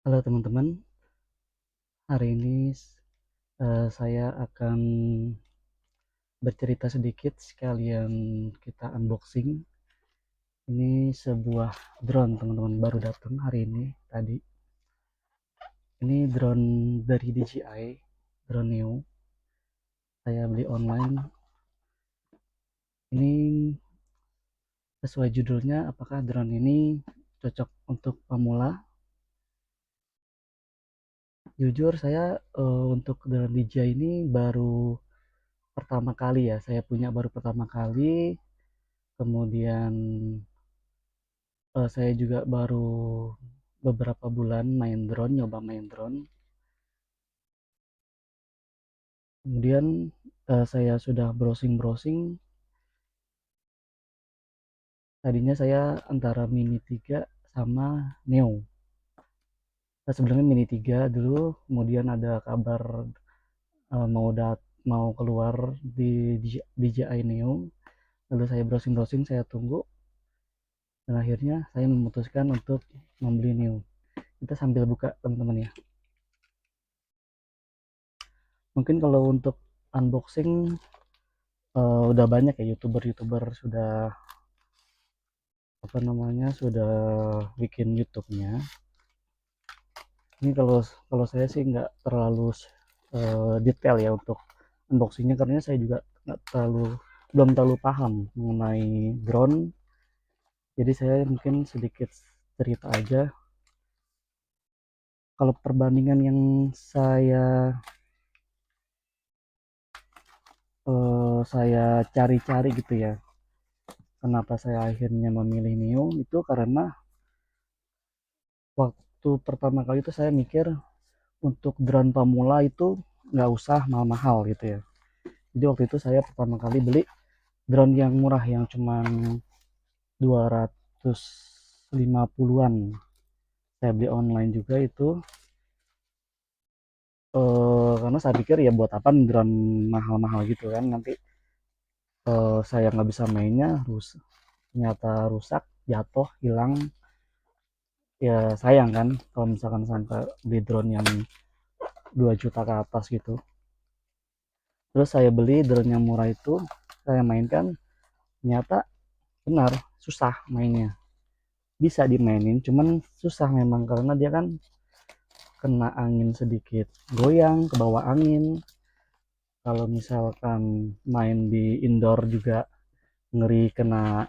Halo teman-teman, hari ini saya akan bercerita sedikit sekalian kita unboxing. Ini sebuah drone teman-teman, baru datang hari ini tadi. Ini drone dari DJI, drone Neo. Saya beli online. Ini sesuai judulnya, apakah drone ini cocok untuk pemula? Jujur saya untuk drone DJI ini baru pertama kali ya, saya punya baru pertama kali. Kemudian saya juga baru beberapa bulan nyoba main drone. Kemudian saya sudah browsing-browsing. Tadinya saya antara Mini 3 sama Neo. Sebelumnya Mini 3 dulu, kemudian ada kabar mau keluar di DJI Neo. Lalu saya browsing-browsing, saya tunggu, dan akhirnya saya memutuskan untuk membeli Neo. Kita sambil buka teman-teman ya. Mungkin kalau untuk unboxing udah banyak ya youtuber sudah sudah bikin YouTube-nya. Ini kalau kalau saya sih nggak terlalu detail ya untuk unboxingnya, karena saya juga belum terlalu paham mengenai drone. Jadi saya mungkin sedikit cerita aja. Kalau perbandingan yang saya cari-cari gitu ya, kenapa saya akhirnya memilih Neo itu karena waktu pertama kali itu saya mikir untuk drone pemula itu nggak usah mahal-mahal gitu ya. Jadi waktu itu saya pertama kali beli drone yang murah, yang cuma 250-an. Saya beli online juga itu, karena saya pikir ya buat apa drone mahal-mahal gitu kan, nanti saya nggak bisa mainnya, ternyata rusak, jatuh, hilang, ya sayang kan kalau misalkan sampai beli drone yang 2 juta ke atas gitu. Terus saya beli drone yang murah itu, saya mainkan, ternyata benar susah mainnya. Bisa dimainin, cuman susah memang karena dia kan kena angin sedikit, goyang ke bawah angin. Kalau misalkan main di indoor juga ngeri kena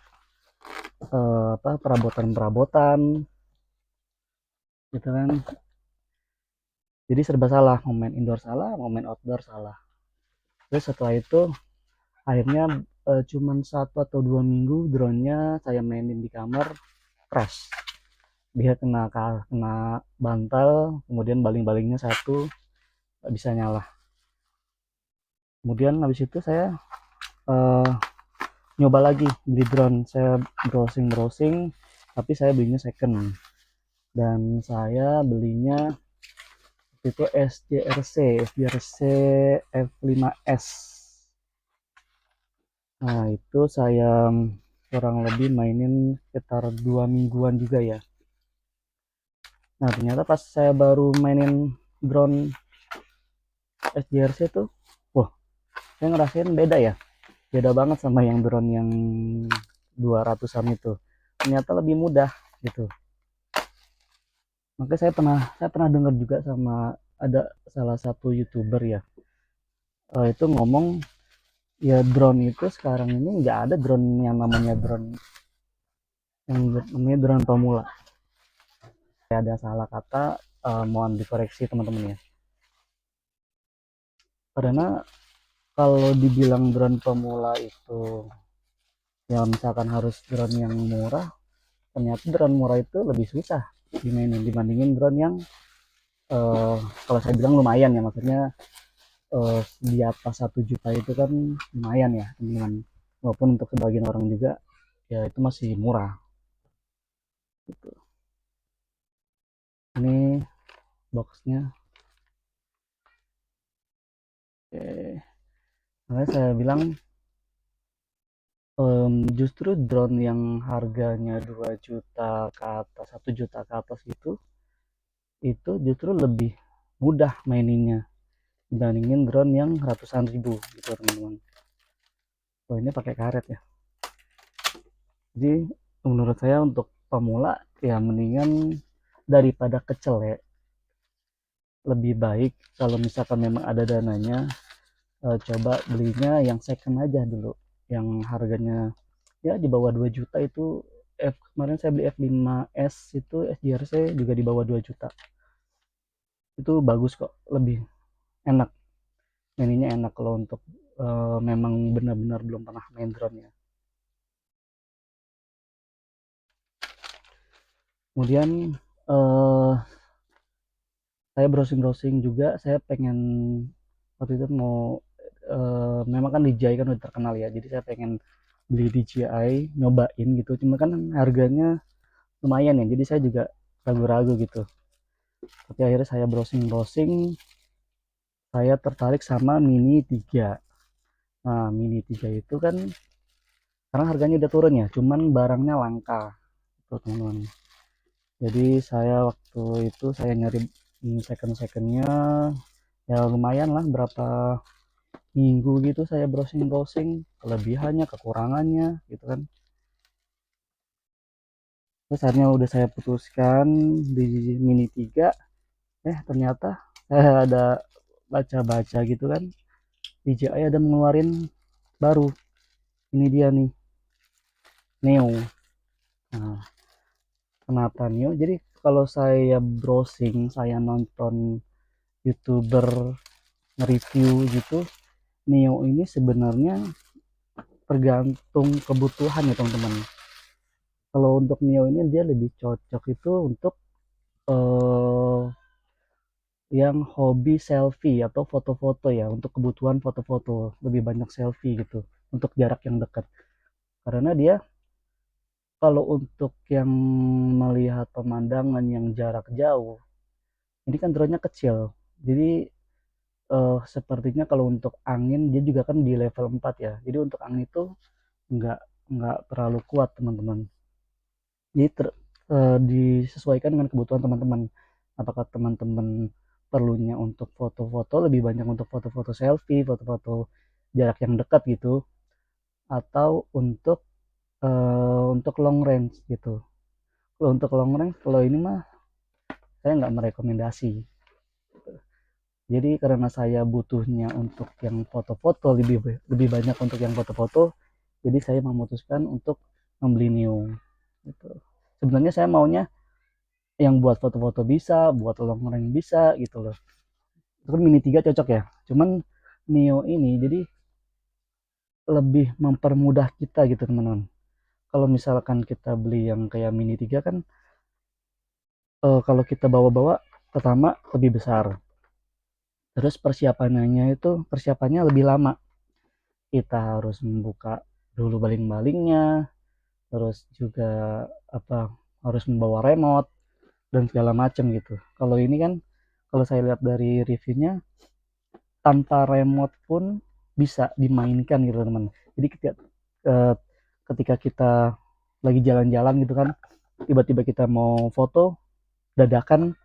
perabotan-perabotan gitu kan. Jadi serba salah, mau main indoor salah, mau main outdoor salah. Terus setelah itu akhirnya cuman 1 atau 2 minggu drone-nya saya mainin di kamar, crash. Dia kena bantal, kemudian baling-balingnya satu, nggak bisa nyala. Kemudian habis itu saya uh, nyoba lagi beli drone. Saya browsing-browsing, tapi saya belinya second, dan saya belinya itu SJRC F5S. Nah itu saya kurang lebih mainin sekitar 2 mingguan juga ya. Nah ternyata pas saya baru mainin drone SJRC tuh, wah, saya ngerasain beda ya, beda banget sama yang drone yang 200-an itu. Ternyata lebih mudah gitu. Makanya saya pernah dengar juga sama ada salah satu YouTuber ya, itu ngomong ya drone itu sekarang ini nggak ada drone yang namanya drone pemula. Ada salah kata, mohon dikoreksi teman-teman ya. Karena kalau dibilang drone pemula itu ya misalkan harus drone yang murah, ternyata drone murah itu lebih susah dimainin dibandingin drone yang uh, kalau saya bilang lumayan ya, maksudnya di atas 1 juta itu kan lumayan ya teman-teman, walaupun untuk sebagian orang juga ya itu masih murah gitu. Ini boxnya. Oke, makanya saya bilang justru drone yang harganya 2 juta ke atas, 1 juta ke atas itu itu justru lebih mudah maininnya dibandingin drone yang ratusan ribu gitu teman-teman. Oh ini pakai karet ya. Jadi menurut saya untuk pemula ya mendingan daripada kecelek, lebih baik kalau misalkan memang ada dananya, coba belinya yang second aja dulu, yang harganya ya di bawah 2 juta itu. Kemarin saya beli F5S itu SJRC juga di bawah 2 juta. Itu bagus kok, lebih enak, mainnya enak kalau untuk memang benar-benar belum pernah main drone ya. Kemudian eh, saya browsing-browsing juga, saya pengen waktu itu mau memang kan DJI kan udah terkenal ya, jadi saya pengen beli DJI nyobain gitu, cuma kan harganya lumayan ya, jadi saya juga ragu-ragu gitu. Tapi akhirnya saya browsing-browsing, saya tertarik sama Mini 3. Nah Mini 3 itu kan sekarang harganya udah turun ya, cuman barangnya langka tuh teman-teman. Jadi saya waktu itu saya nyari second-secondnya ya lumayan lah, berapa minggu gitu saya browsing-browsing kelebihannya kekurangannya gitu kan. Terus akhirnya udah saya putuskan di Mini 3. Ternyata saya ada baca-baca gitu kan, DJI ada mengeluarin baru, ini dia nih, Neo. Nah, kenapa Neo? Jadi kalau saya browsing, saya nonton YouTuber nge-review gitu, Neo ini sebenarnya tergantung kebutuhan ya teman-teman. Kalau untuk Neo ini dia lebih cocok itu untuk eh, yang hobi selfie atau foto-foto ya, untuk kebutuhan foto-foto lebih banyak selfie gitu, untuk jarak yang dekat. Karena dia kalau untuk yang melihat pemandangan yang jarak jauh, ini kan drone-nya kecil. Jadi sepertinya kalau untuk angin dia juga kan di level 4 ya. Jadi untuk angin itu nggak nggak terlalu kuat teman-teman. Jadi disesuaikan dengan kebutuhan teman-teman. Apakah teman-teman perlunya untuk foto-foto, lebih banyak untuk foto-foto selfie, foto-foto jarak yang dekat gitu, atau untuk long range gitu. Kalau untuk long range, kalau ini mah saya nggak merekomendasi. Jadi karena saya butuhnya untuk yang foto-foto, lebih lebih banyak untuk yang foto-foto, jadi saya memutuskan untuk membeli Neo gitu. Sebenarnya saya maunya yang buat foto-foto bisa, buat long range bisa gitu loh. Itu kan Mini 3 cocok ya. Cuman Neo ini jadi lebih mempermudah kita gitu teman-teman. Kalau misalkan kita beli yang kayak Mini 3 kan, kalau kita bawa-bawa pertama lebih besar. Terus persiapannya lebih lama. Kita harus membuka dulu baling-balingnya, terus juga apa, harus membawa remote dan segala macam gitu. Kalau ini kan, kalau saya lihat dari reviewnya, tanpa remote pun bisa dimainkan gitu teman. Jadi eh, ketika kita lagi jalan-jalan gitu kan, tiba-tiba kita mau foto dadakan,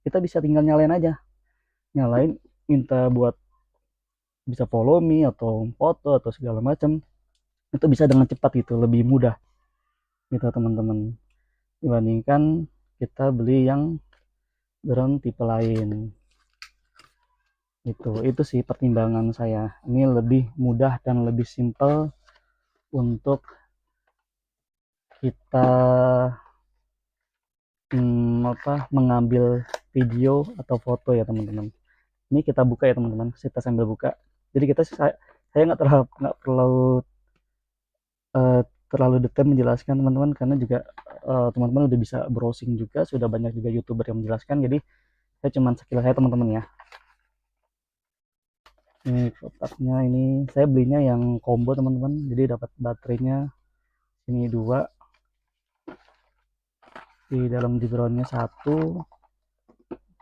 kita bisa tinggal nyalain aja, nyalain, minta buat bisa follow me atau foto atau segala macam, itu bisa dengan cepat gitu, lebih mudah gitu teman-teman, dibandingkan kita beli yang drone tipe lain. Itu sih pertimbangan saya, ini lebih mudah dan lebih simple untuk kita mengambil video atau foto ya teman-teman. Ini kita buka ya teman-teman, kita sambil buka. Jadi saya nggak eh, terlalu detail menjelaskan teman-teman, karena juga teman-teman udah bisa browsing juga, sudah banyak juga youtuber yang menjelaskan, jadi saya cuman sekilas saya teman-teman ya. Ini kotaknya, ini saya belinya yang combo teman-teman, jadi dapat baterainya ini dua, di dalam di drone-nya satu,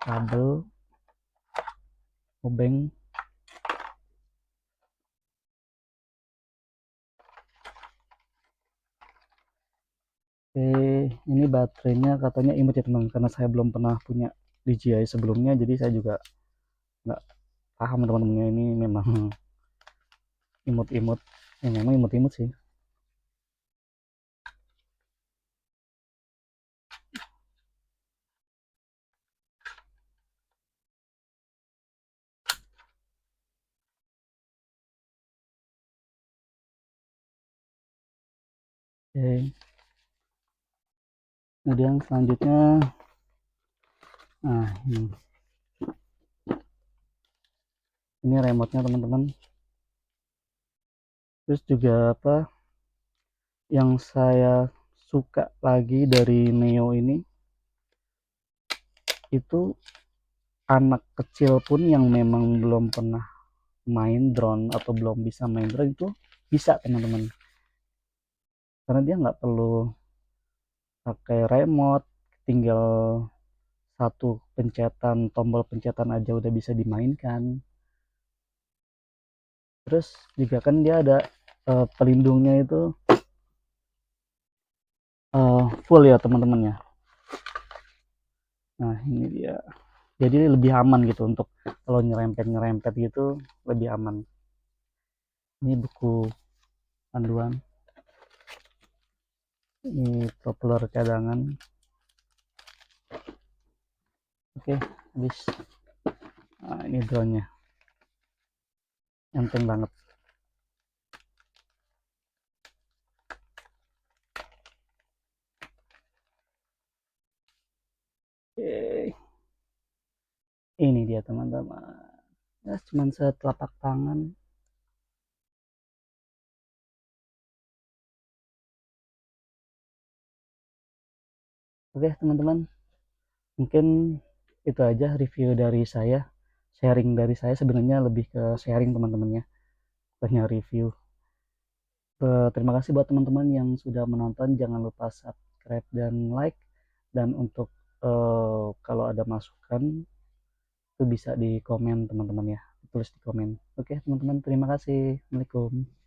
kabel, obeng. Oke, ini baterainya katanya imut ya teman, karena saya belum pernah punya. DJI sebelumnya, jadi saya juga nggak paham teman-temannya ini memang imut-imut, ya memang imut-imut sih. Oke. Kemudian selanjutnya, nah ini remote-nya teman-teman. Terus juga apa yang saya suka lagi dari Neo ini, itu anak kecil pun yang memang belum pernah main drone atau belum bisa main drone itu bisa teman-teman, karena dia nggak perlu pakai remote, tinggal satu pencetan, tombol pencetan aja udah bisa dimainkan. Terus juga kan dia ada pelindungnya itu full ya teman-teman ya. Nah ini dia, jadi lebih aman gitu untuk kalau nyerempet gitu, lebih aman. Ini buku panduan, ini propeller cadangan. Oke, habis. Nah, ini drone-nya enteng banget. Oke, ini dia teman-teman, ya cuman setelapak tangan. Oke teman-teman, mungkin itu aja review dari saya, sharing dari saya, sebenarnya lebih ke sharing teman-temannya, banyak review. Terima kasih buat teman-teman yang sudah menonton, jangan lupa subscribe dan like, dan untuk kalau ada masukan itu bisa di komen teman-teman ya, tulis di komen. Oke teman-teman, terima kasih. Assalamualaikum.